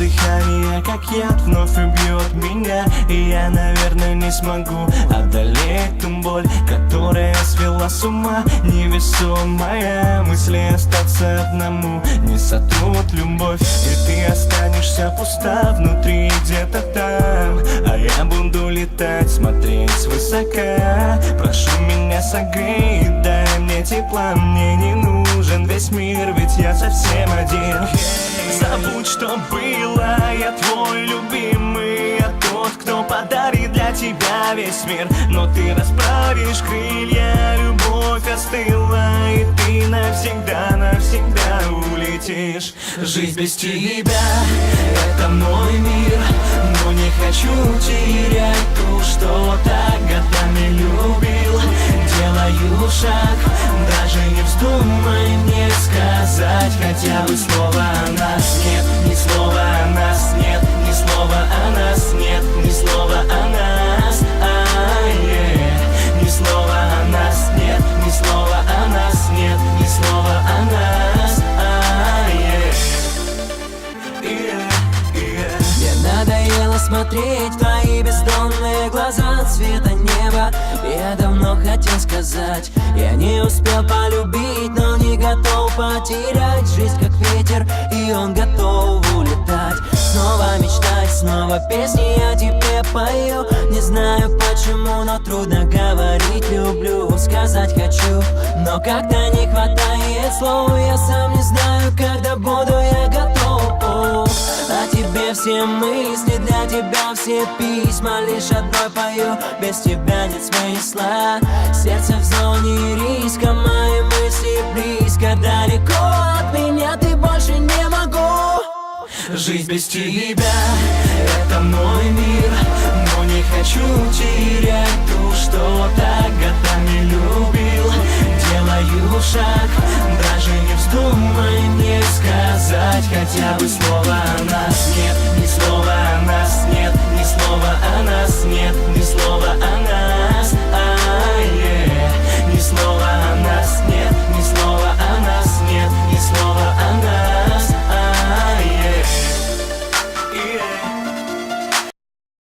дыхание, как яд, вновь убьет меня. И я, наверное, не смогу одолеть ту боль, которая свела с ума. Невесомая мысли остаться одному не сотрут любовь. И ты останешься пуста внутри где-то там, а я буду летать, смотреть свысока. Прошу меня согрей, дай мне тепла. Мне не нужен весь мир, ведь я совсем один. Забудь, что было, я твой любимый, я тот, кто подарит для тебя весь мир. Но ты расправишь крылья, любовь остыла, и ты навсегда, навсегда улетишь. Жизнь без тебя — это мой мир, но не хочу терять ту, что так годами любил. Делаю шаг, даже не вздумай мне сказать хотя бы слово о нас. Нет, ни слова о нас, нет, ни слова о нас, нет, ни слова о нас. Ни слова о нас, нет, ни слова о нас, нет, ни слова о нас. Мне надоело смотреть в твои бездонные глаза цвета неба. Я давно хотел сказать, я не успел полюбить, но не готов потерять. Жизнь как ветер, и он готов улетать. Снова мечтать, снова песни я тебе пою. Не знаю почему, но трудно говорить люблю. Сказать хочу, но как-то не хватает слов. Я сам не знаю, когда буду я готов. О тебе все мысли, для тебя все письма. Лишь одной пою, без тебя нет смысла. Сердце в зоне риска, мои мысли близко. Далеко от меня ты больше не могу. Жизнь без тебя — это мой мир, но не хочу терять ту, что так годами любил. Делаю шаг, даже не вздумай мне сказать хотя бы слово о нас. Нет, ни слова о нас, нет, ни слова о нас, нет, ни слова